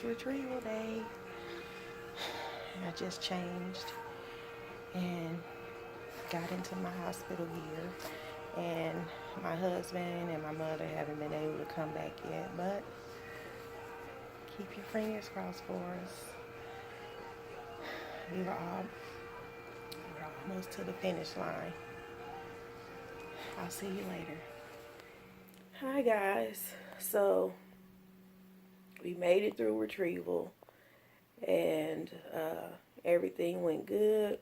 Retrieval day. I just changed and got into my hospital gear, and my husband and my mother haven't been able to come back yet, but keep your fingers crossed for us. We're almost to the finish line. I'll see you later. Hi guys, so we made it through retrieval, and everything went good.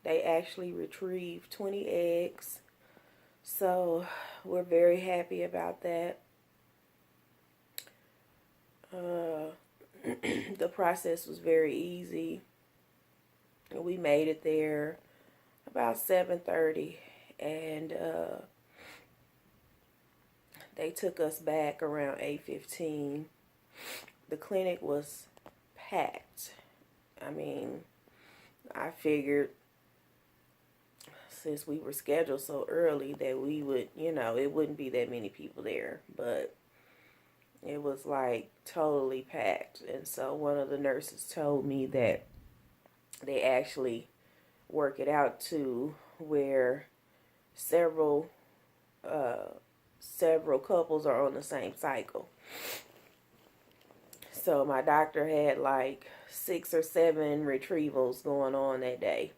They actually retrieved 20 eggs, so we're very happy about that. The process was very easy. We made it there about 7:30, and they took us back around 8:15. The clinic was packed. I mean, I figured since we were scheduled so early that we would, it wouldn't be that many people there, but it was like totally packed. And so one of the nurses told me that they actually work it out to where several couples are on the same cycle. So my doctor had like 6 or 7 retrievals going on that day.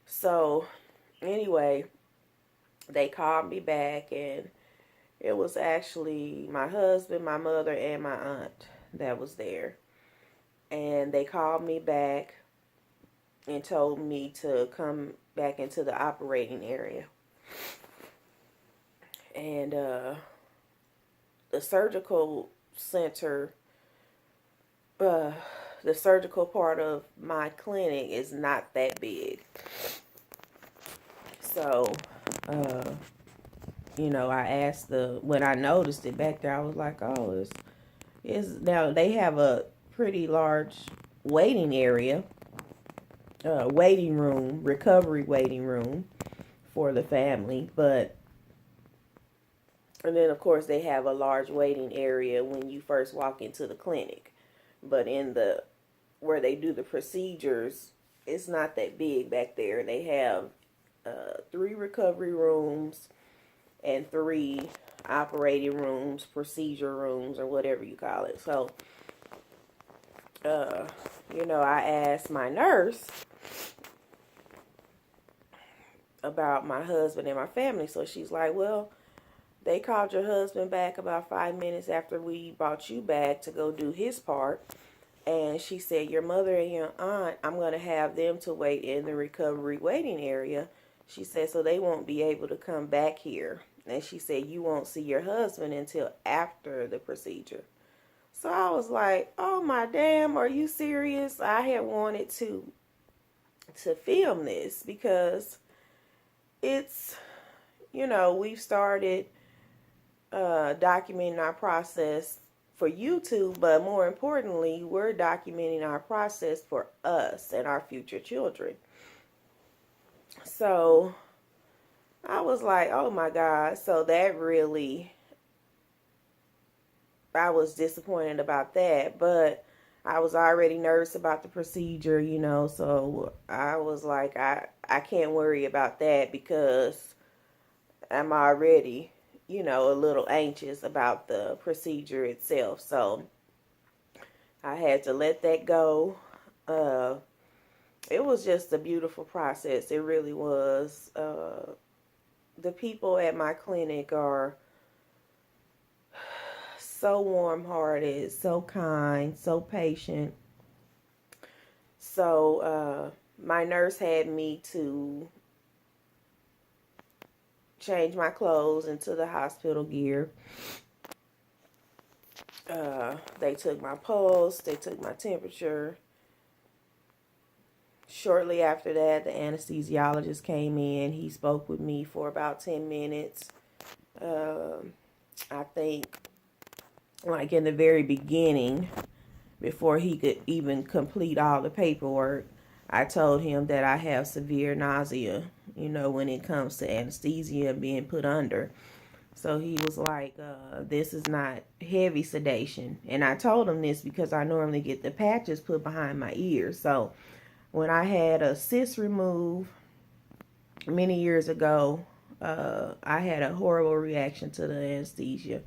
So anyway, they called me back, and it was actually my husband, my mother, and my aunt that was there. And they called me back and told me to come back into the operating area. And the surgical center, the surgical part of my clinic is not that big. So, I asked when I noticed it back there, I was like, oh, now they have a pretty large waiting area, waiting room, recovery waiting room for the family. And then of course they have a large waiting area when you first walk into the clinic. But where they do the procedures, it's not that big back there. They have 3 recovery rooms and 3 operating rooms, procedure rooms, or whatever you call it. So, I asked my nurse about my husband and my family. So she's like, well, they called your husband back about 5 minutes after we brought you back to go do his part. And she said, your mother and your aunt, I'm going to have them to wait in the recovery waiting area. She said, so they won't be able to come back here. And she said, you won't see your husband until after the procedure. So I was like, oh my damn, are you serious? I had wanted to film this because it's, we've started documenting our process for YouTube, but more importantly, we're documenting our process for us and our future children. So I was like, oh my God. So that really, I was disappointed about that, but I was already nervous about the procedure, so I was like, I can't worry about that because I'm already, a little anxious about the procedure itself. So I had to let that go. it was just a beautiful process. It really was. The people at my clinic are so warm-hearted, so kind, so patient. So my nurse had me to change my clothes into the hospital gear. They took my pulse, they took my temperature. Shortly after that, the anesthesiologist came in. He spoke with me for about 10 minutes. I think, like in the very beginning, before he could even complete all the paperwork, I told him that I have severe nausea, when it comes to anesthesia and being put under. So he was like, this is not heavy sedation. And I told him this because I normally get the patches put behind my ears. So when I had a cyst removed many years ago, I had a horrible reaction to the anesthesia.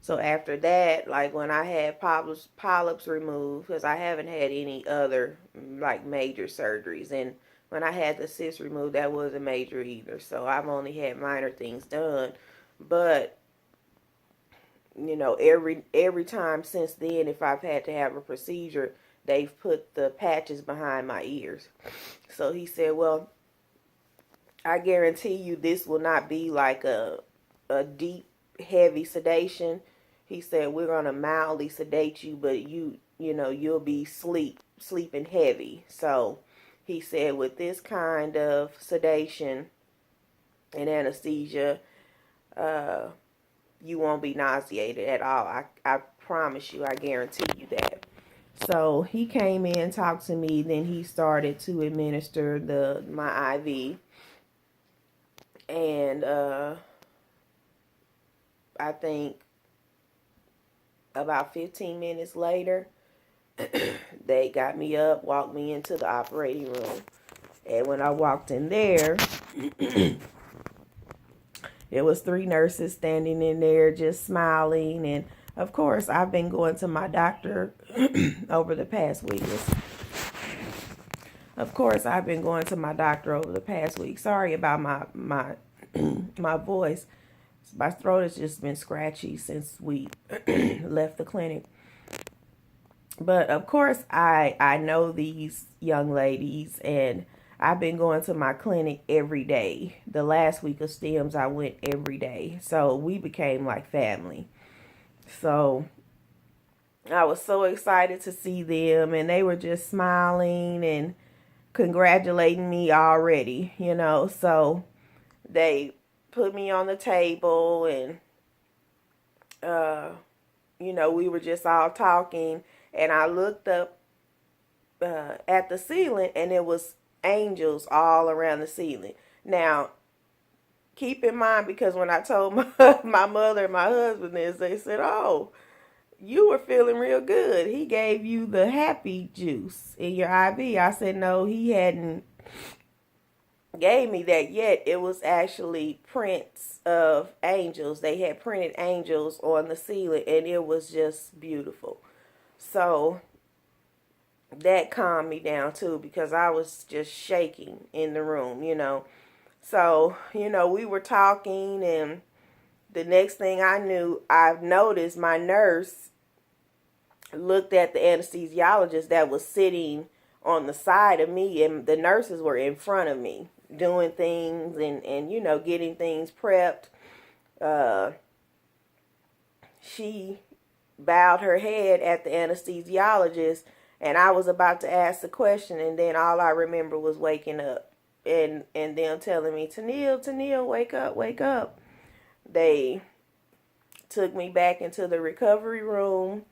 So after that, like when I had polyps removed, because I haven't had any other like major surgeries, and when I had the cyst removed, that wasn't major either. So I've only had minor things done. But every time since then, if I've had to have a procedure, they've put the patches behind my ears. So he said, well, I guarantee you this will not be like a deep, heavy sedation. He said, we're going to mildly sedate you, but you'll be sleeping heavy. So he said, with this kind of sedation and anesthesia, you won't be nauseated at all. I promise you, I guarantee you that. So he came in, talked to me, then he started to administer my IV. And I think about 15 minutes later, they got me up, walked me into the operating room. And when I walked in there, there was 3 nurses standing in there just smiling. And of course, I've been going to my doctor over the past week. Sorry about my my voice. My throat has just been scratchy since we left the clinic. But of course, I know these young ladies, and I've been going to my clinic every day. The last week of STEMs, I went every day. So we became like family. So I was so excited to see them, and they were just smiling and congratulating me already, So they put me on the table, and we were just all talking, and I looked up at the ceiling, and it was angels all around the ceiling. Now, keep in mind, because when I told my mother and my husband this, they said, oh, you were feeling real good. He gave you the happy juice in your IV. I said, no, he hadn't gave me that yet. It was actually prints of angels. They had printed angels on the ceiling, and it was just beautiful. So that calmed me down too, because I was just shaking in the room, So, we were talking, and the next thing I knew, I've noticed my nurse looked at the anesthesiologist that was sitting on the side of me, and the nurses were in front of me doing things and getting things prepped. She bowed her head at the anesthesiologist, and I was about to ask the question, and then all I remember was waking up and them telling me, Tennille, wake up. They took me back into the recovery room,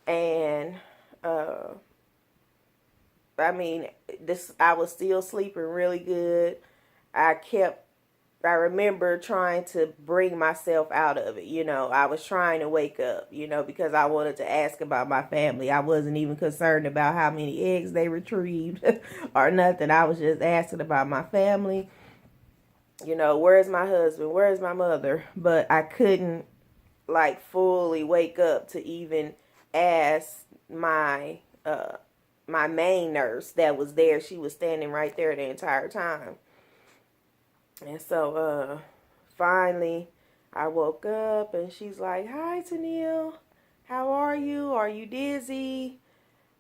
and I was still sleeping really good. I remember trying to bring myself out of it. I was trying to wake up, because I wanted to ask about my family. I wasn't even concerned about how many eggs they retrieved or nothing. I was just asking about my family. Where's my husband? Where's my mother? But I couldn't fully wake up to even ask my my main nurse that was there. She was standing right there the entire time. And so finally I woke up and she's like, "Hi, Tennille. How are you? Are you dizzy?"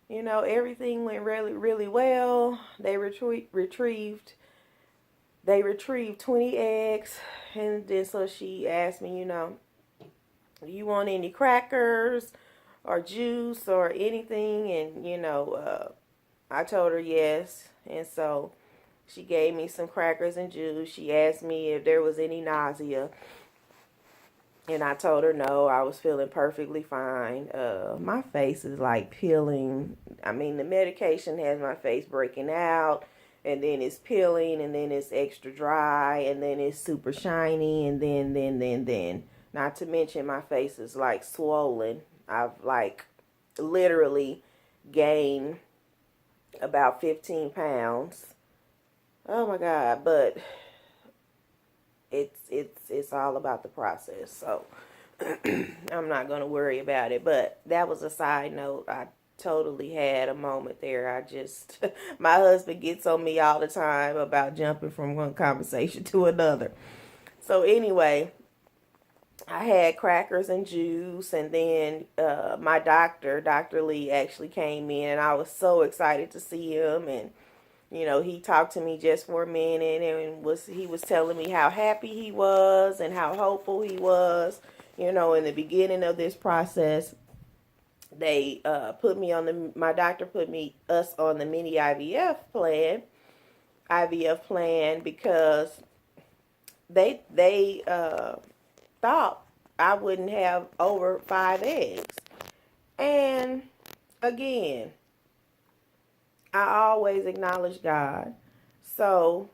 You know, everything went really, really well. They retrieved 20 eggs. And then so she asked me, you know, "Do you want any crackers or juice or anything?" And, you know, I told her yes. And so she gave me some crackers and juice. She asked me if there was any nausea. And I told her no, I was feeling perfectly fine. My face is like peeling. I mean, the medication has my face breaking out, and then it's peeling, and then it's extra dry, and then it's super shiny, and then. Not to mention my face is like swollen. I've like literally gained about 15 pounds. Oh my God, but it's all about the process. So I'm not going to worry about it. But that was a side note. I totally had a moment there. I just, my husband gets on me all the time about jumping from one conversation to another. So anyway, I had crackers and juice, and then my doctor, Dr. Lee, actually came in, and I was so excited to see him. And you know, he talked to me just for a minute, and he was telling me how happy he was and how hopeful he was. You know, in the beginning of this process, they my doctor put us on the mini IVF plan because they thought I wouldn't have over 5 eggs. And again, I always acknowledge God. So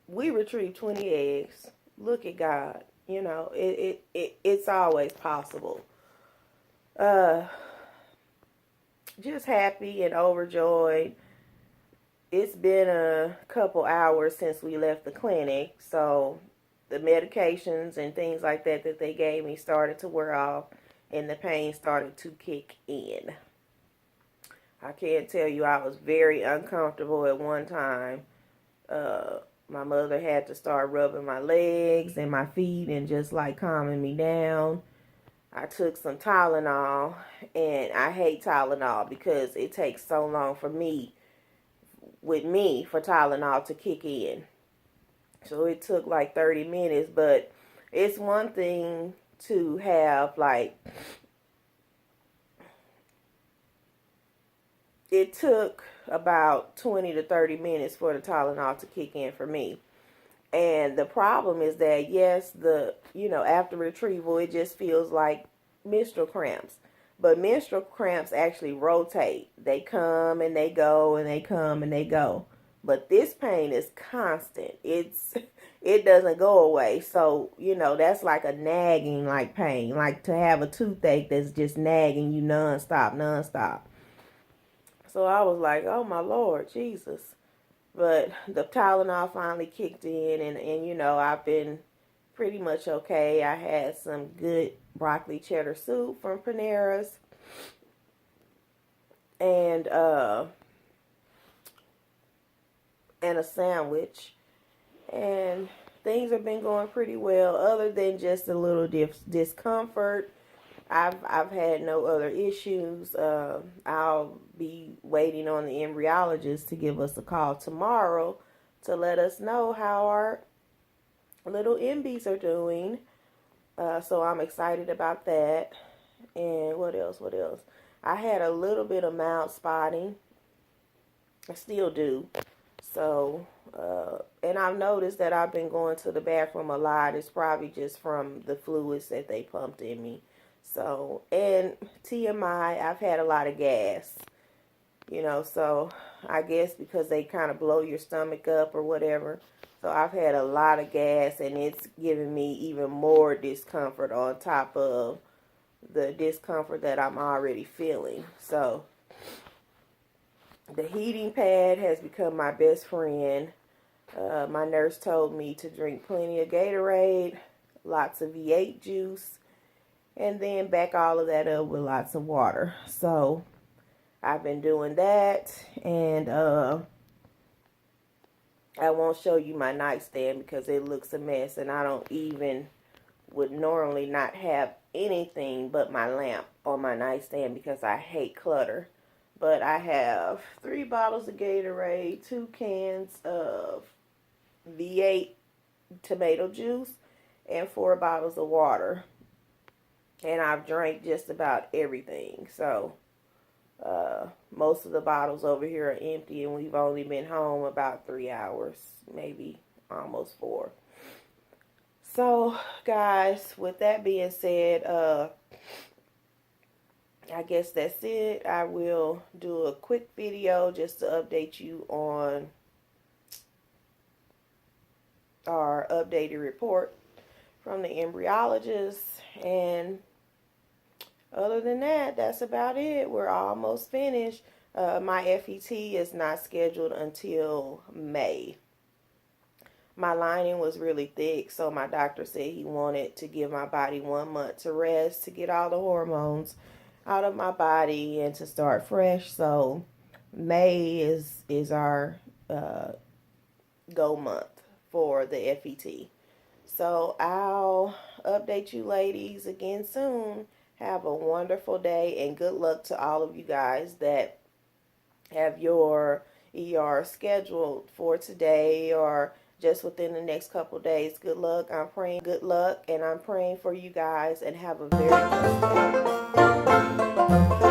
we retrieved 20 eggs. Look at God. You know, it's always possible. Just happy and overjoyed. It's been a couple hours since we left the clinic, so the medications and things like that they gave me started to wear off, and the pain started to kick in. I can't tell you, I was very uncomfortable at one time. My mother had to start rubbing my legs and my feet and just like calming me down. I took some Tylenol, and I hate Tylenol because it takes so long for Tylenol to kick in. So it took like 30 minutes, but it's one thing to have like, it took about 20 to 30 minutes for the Tylenol to kick in for me. And the problem is that, yes, after retrieval, it just feels like menstrual cramps. But menstrual cramps actually rotate. They come and they go and they come and they go. But this pain is constant. It doesn't go away. So, that's like a nagging like pain. Like to have a toothache that's just nagging you nonstop. So I was like, oh my Lord, Jesus. But the Tylenol finally kicked in, and I've been pretty much okay. I had some good broccoli cheddar soup from Panera's, and a sandwich, and things have been going pretty well, other than just a little discomfort. I've had no other issues. I'll be waiting on the embryologist to give us a call tomorrow to let us know how our little MBs are doing. So I'm excited about that. And what else? I had a little bit of mild spotting. I still do. So, and I've noticed that I've been going to the bathroom a lot. It's probably just from the fluids that they pumped in me. So, and TMI, I've had a lot of gas, so I guess because they kind of blow your stomach up or whatever. So I've had a lot of gas, and it's giving me even more discomfort on top of the discomfort that I'm already feeling. So the heating pad has become my best friend. My nurse told me to drink plenty of Gatorade, lots of V8 juice, and then back all of that up with lots of water. So I've been doing that, and I won't show you my nightstand because it looks a mess, and I don't even would normally not have anything but my lamp on my nightstand because I hate clutter. But I have 3 bottles of Gatorade, 2 cans of V8 tomato juice, and 4 bottles of water. And I've drank just about everything. So most of the bottles over here are empty, and we've only been home about 3 hours, maybe almost 4. So, guys, with that being said, I guess that's it. I will do a quick video just to update you on our updated report from the embryologist. And other than that, that's about it. We're almost finished. My FET is not scheduled until May. My lining was really thick, so my doctor said he wanted to give my body 1 month to rest, to get all the hormones out of my body and to start fresh. So May is our go month for the FET. So I'll update you ladies again soon. Have a wonderful day, and good luck to all of you guys that have your ER scheduled for today or just within the next couple days. Good luck. I'm praying good luck, and I'm praying for you guys, and have a very blessed day.